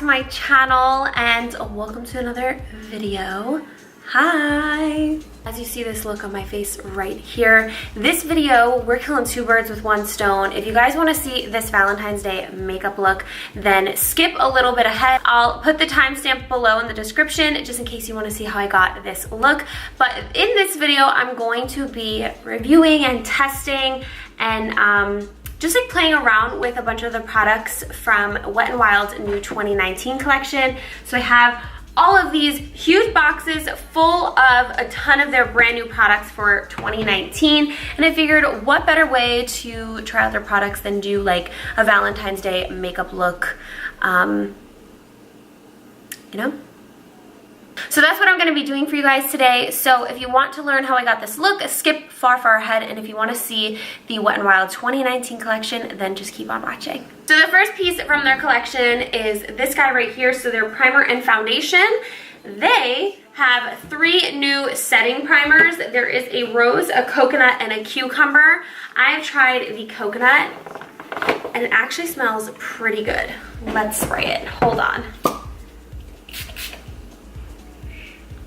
to my channel and welcome to another video. Hi! As you see this look on my face right here, this video, we're killing two birds with one stone. If you guys want to see this Valentine's Day makeup look, then skip a little bit ahead. I'll put the timestamp below in the description just in case you want to see how I got this look. But in this video, I'm going to be reviewing and testing and just like playing around with a bunch of the products from Wet n Wild's new 2019 collection. So I have all of these huge boxes full of a ton of their brand new products for 2019, and I figured what better way to try out their products than do like a Valentine's Day makeup look, you know? So that's what I'm going to be doing for you guys today. So if you want to learn how I got this look, skip far ahead, and if you want to see the Wet n Wild 2019 collection, then just keep on watching. So the first piece from their collection is this guy right here. So their primer and foundation. They have 3 new setting primers. There is a rose, a coconut, and a cucumber. I have tried the coconut and it actually smells pretty good. Let's spray it. Hold on.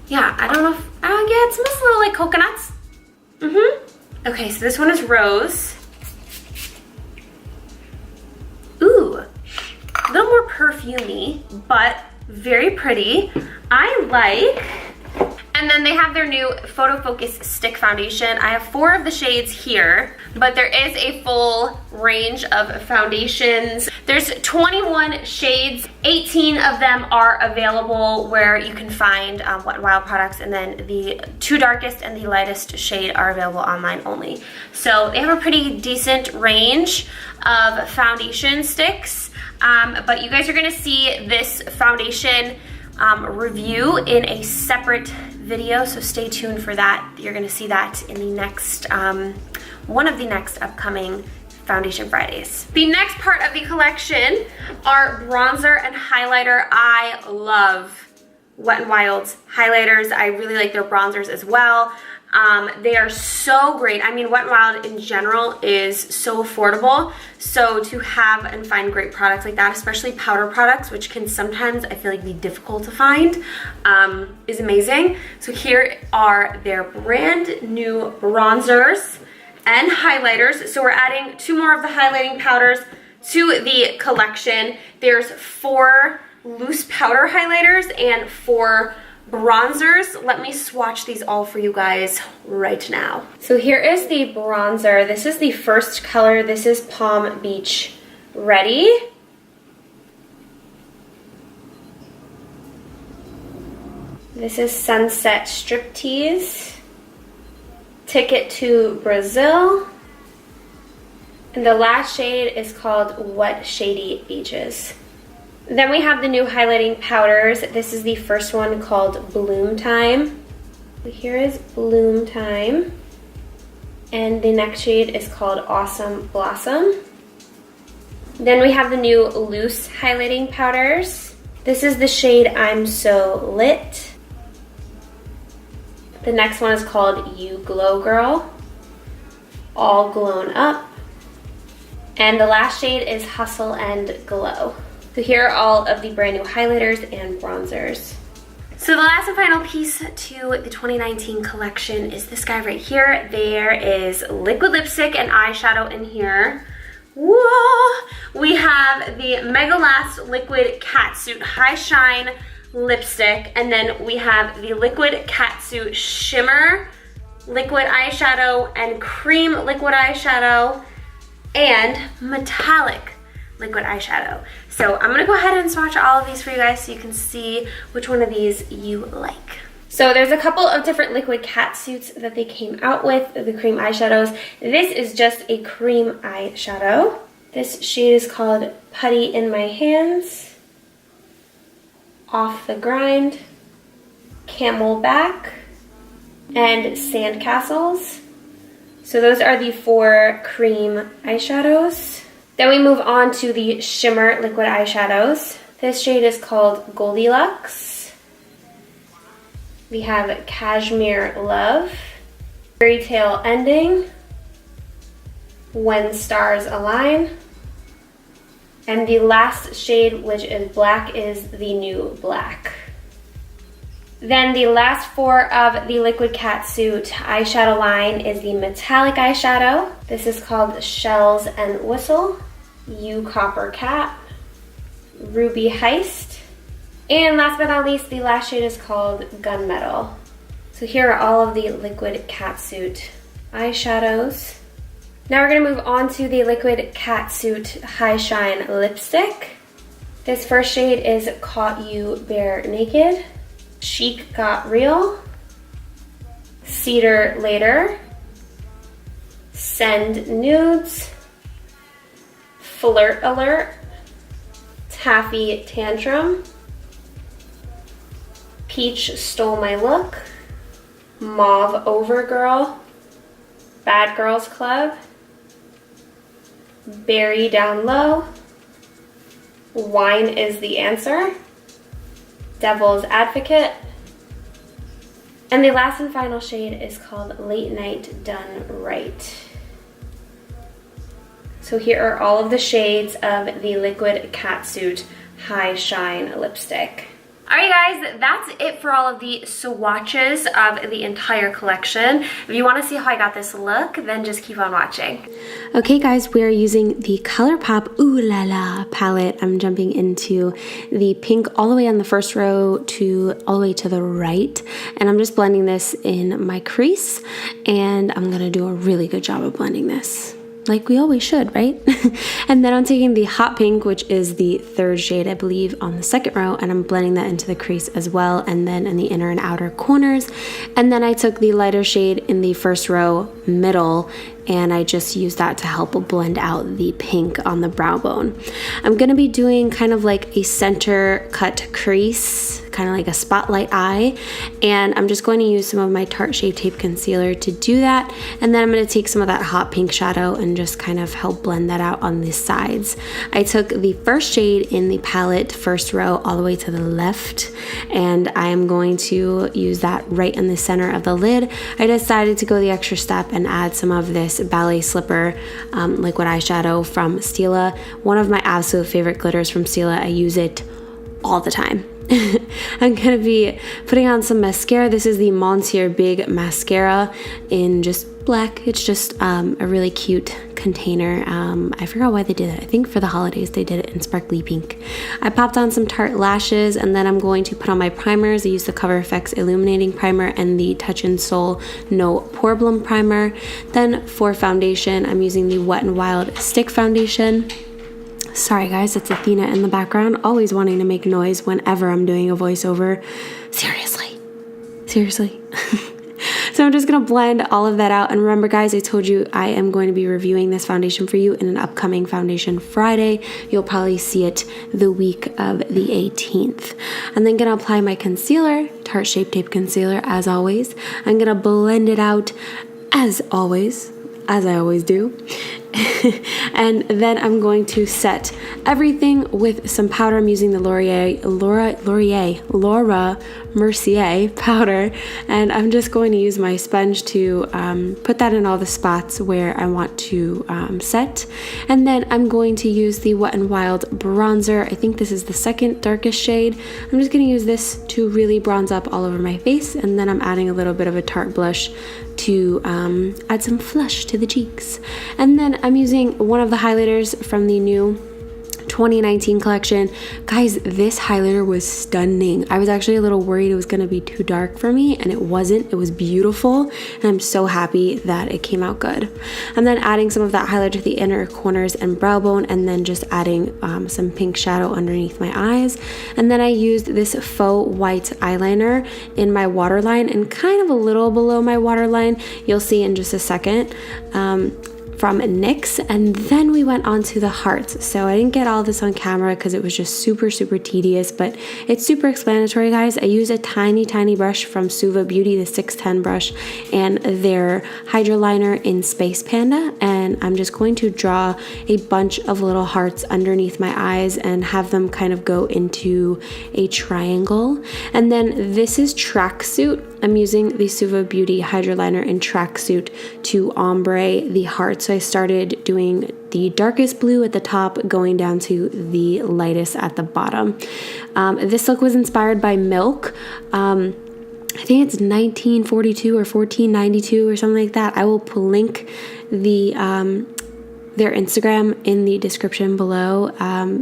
Yeah, I don't know if, yeah, it smells a little like coconuts. Okay, so this one is rose. Ooh, a little more perfumey, but very pretty. I like. And then they have their new Photo Focus Stick Foundation. I have 4 of the shades here, but there is a full range of foundations. There's 21 shades. 18 of them are available where you can find Wet n Wild products, and then the 2 darkest and the lightest shade are available online only. So they have a pretty decent range of foundation sticks, but you guys are gonna see this foundation review in a separate video, so stay tuned for that. You're gonna see that in the next, one of the next upcoming Foundation Fridays. The next part of the collection are bronzer and highlighter. I love Wet n Wild's highlighters. I really like their bronzers as well. They are so great. I mean, Wet n Wild in general is so affordable. So to have and find great products like that, especially powder products, which can sometimes, I feel like, be difficult to find, is amazing. So here are their brand new bronzers and highlighters. So we're adding 2 more of the highlighting powders to the collection. There's 4 loose powder highlighters and 4 bronzers. Let me swatch these all for you guys right now. So here is the bronzer. This is the first color. This is Palm Beach Ready. This is Sunset Striptease. Ticket to Brazil. And the last shade is called Wet Shady Beaches. Then we have the new highlighting powders. This is the first one called Bloom Time. Here is Bloom Time. And the next shade is called Awesome Blossom. Then we have the new loose highlighting powders. This is the shade I'm So Lit. The next one is called You Glow Girl. All Glown Up. And the last shade is Hustle and Glow. So here are all of the brand new highlighters and bronzers. So the last and final piece to the 2019 collection is this guy right here. There is liquid lipstick and eyeshadow in here. Whoa! We have the Mega Last Liquid Catsuit High Shine lipstick, and then we have the Liquid Catsuit Shimmer liquid eyeshadow and cream liquid eyeshadow and metallic liquid eyeshadow. So I'm gonna go ahead and swatch all of these for you guys so you can see which one of these you like. So there's a couple of different liquid catsuits that they came out with, the cream eyeshadows. This is just a cream eyeshadow. This shade is called Putty in My Hands, Off the Grind, Camelback, and Sandcastles. So those are the 4 cream eyeshadows. Then we move on to the shimmer liquid eyeshadows. This shade is called Goldilocks. We have Cashmere Love, Fairy Tale Ending, When Stars Align, And the last shade, which is black, is the new black. Then the last 4 of the Liquid Catsuit eyeshadow line is the metallic eyeshadow. This is called Shells and Whistle, You Copper Cat, Ruby Heist, and last but not least, the last shade is called Gunmetal. So here are all of the Liquid Catsuit eyeshadows. Now we're gonna move on to the Liquid Catsuit High Shine lipstick. This first shade is Caught You Bare Naked, Chic Got Real, Cedar Later, Send Nudes, Flirt Alert, Taffy Tantrum, Peach Stole My Look, Mauve Overgirl, Bad Girls Club, Berry Down Low, Wine Is the Answer, Devil's Advocate, and the last and final shade is called Late Night Done Right. So here are all of the shades of the Liquid Catsuit High Shine lipstick. Alright guys, that's it for all of the swatches of the entire collection. If you want to see how I got this look, then just keep on watching. Okay guys, we are using the ColourPop Ooh La La palette. I'm jumping into the pink all the way on the first row to all the way to the right. And I'm just blending this in my crease. And I'm going to do a really good job of blending this, like we always should, right? And then I'm taking the hot pink, which is the 3rd shade, I believe, on the 2nd row, and I'm blending that into the crease as well, and then in the inner and outer corners. And then I took the lighter shade in the 1st row middle, and I just used that to help blend out the pink on the brow bone. I'm gonna be doing kind of like a center cut crease, kind of like a spotlight eye, and I'm just going to use some of my Tarte Shape Tape Concealer to do that, and then I'm going to take some of that hot pink shadow and just kind of help blend that out on the sides. I took the first shade in the palette, 1st row, all the way to the left, and I am going to use that right in the center of the lid. I decided to go the extra step and add some of this Ballet Slipper liquid eyeshadow from Stila, one of my absolute favorite glitters from Stila. I use it all the time. I'm gonna be putting on some mascara. This is the Monsieur Big Mascara in just black. It's just a really cute container. I forgot why they did it. I think for the holidays they did it in sparkly pink. I popped on some Tarte lashes, and then I'm going to put on my primers. I used the Cover FX Illuminating Primer and the Touch in Sol No Problem Primer. Then for foundation, I'm using the Wet n Wild Stick Foundation. Sorry guys, it's Athena in the background, always wanting to make noise whenever I'm doing a voiceover. Seriously. So I'm just gonna blend all of that out. And remember guys, I told you I am going to be reviewing this foundation for you in an upcoming Foundation Friday. You'll probably see it the week of the 18th. I'm then gonna apply my concealer, Tarte Shape Tape Concealer, as always. I'm gonna blend it out as always, as I always do. And then I'm going to set everything with some powder. I'm using the Laura Mercier powder, and I'm just going to use my sponge to put that in all the spots where I want to set. And then I'm going to use the Wet n Wild bronzer. I think this is the 2nd darkest shade. I'm just going to use this to really bronze up all over my face, and then I'm adding a little bit of a Tarte blush to add some flush to the cheeks. And then I'm using one of the highlighters from the new 2019 collection. Guys, this highlighter was stunning. I was actually a little worried it was going to be too dark for me, and it wasn't. It was beautiful, and I'm so happy that it came out good. I'm then adding some of that highlighter to the inner corners and brow bone, and then just adding some pink shadow underneath my eyes. And then I used this faux white eyeliner in my waterline and kind of a little below my waterline. You'll see in just a second. From NYX, and then we went on to the hearts. So I didn't get all this on camera because it was just super tedious, but it's super explanatory, guys. I use a tiny brush from Suva Beauty, the 610 brush, and their Hydroliner in Space Panda, and I'm just going to draw a bunch of little hearts underneath my eyes and have them kind of go into a triangle. And then this is Tracksuit. I'm using the Suva Beauty Hydro Liner in Tracksuit to ombre the heart. So I started doing the darkest blue at the top, going down to the lightest at the bottom. This look was inspired by Milk. I think it's 1942 or 1492 or something like that. I will link their Instagram in the description below.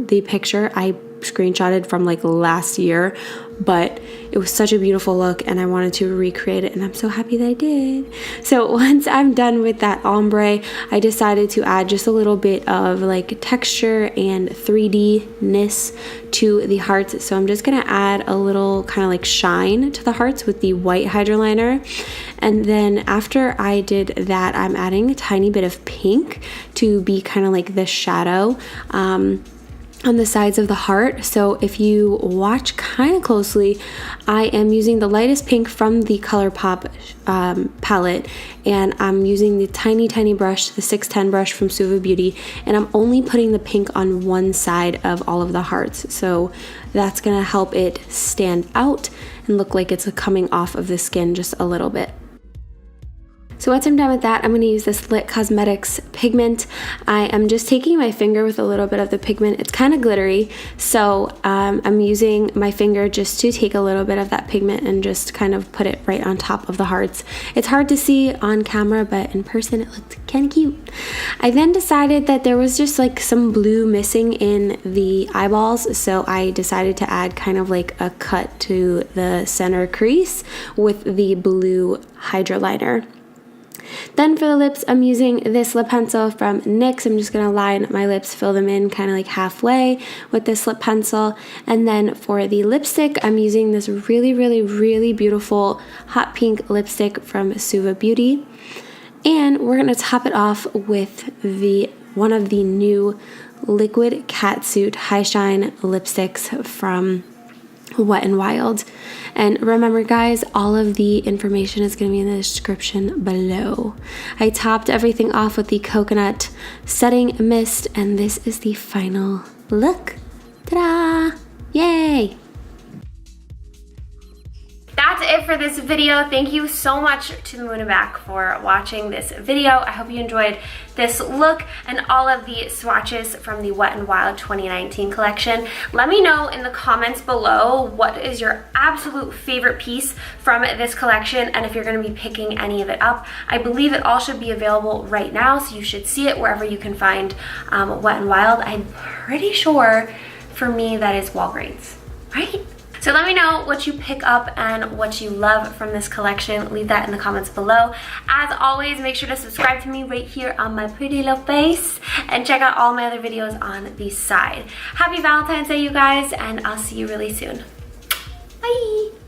The picture I screenshotted from like last year, but it was such a beautiful look and I wanted to recreate it, and I'm so happy that I did. So once I'm done with that ombre, I decided to add just a little bit of like texture and 3D-ness to the hearts. So I'm just gonna add a little kind of like shine to the hearts with the white hydro liner. And then after I did that, I'm adding a tiny bit of pink to be kind of like the shadow on the sides of the heart. So if you watch kind of closely, I am using the lightest pink from the ColourPop palette, and I'm using the tiny brush, the 610 brush from Suva Beauty, and I'm only putting the pink on one side of all of the hearts. So that's gonna help it stand out and look like it's coming off of the skin just a little bit. So once I'm done with that, I'm going to use this Lit Cosmetics pigment. I am just taking my finger with a little bit of the pigment. It's kind of glittery, so I'm using my finger just to take a little bit of that pigment and just kind of put it right on top of the hearts. It's hard to see on camera, but in person it looked kind of cute. I then decided that there was just like some blue missing in the eyeballs, so I decided to add kind of like a cut to the center crease with the blue hydro liner. Then for the lips, I'm using this lip pencil from NYX. I'm just going to line my lips, fill them in kind of like halfway with this lip pencil. And then for the lipstick, I'm using this really beautiful hot pink lipstick from Suva Beauty. And we're going to top it off with one of the new Liquid Catsuit High Shine lipsticks from Wet n Wild. And remember guys, all of the information is going to be in the description below. I topped everything off with the coconut setting mist, and this is the final look. Ta-da! Yay! That's it for this video. Thank you so much to the Moon and Back for watching this video. I hope you enjoyed this look and all of the swatches from the Wet n Wild 2019 collection. Let me know in the comments below what is your absolute favorite piece from this collection, and if you're going to be picking any of it up. I believe it all should be available right now, so you should see it wherever you can find Wet n Wild. I'm pretty sure for me that is Walgreens, right? So let me know what you pick up and what you love from this collection. Leave that in the comments below. As always, make sure to subscribe to me right here on my pretty little face and check out all my other videos on the side. Happy Valentine's Day, you guys, and I'll see you really soon. Bye!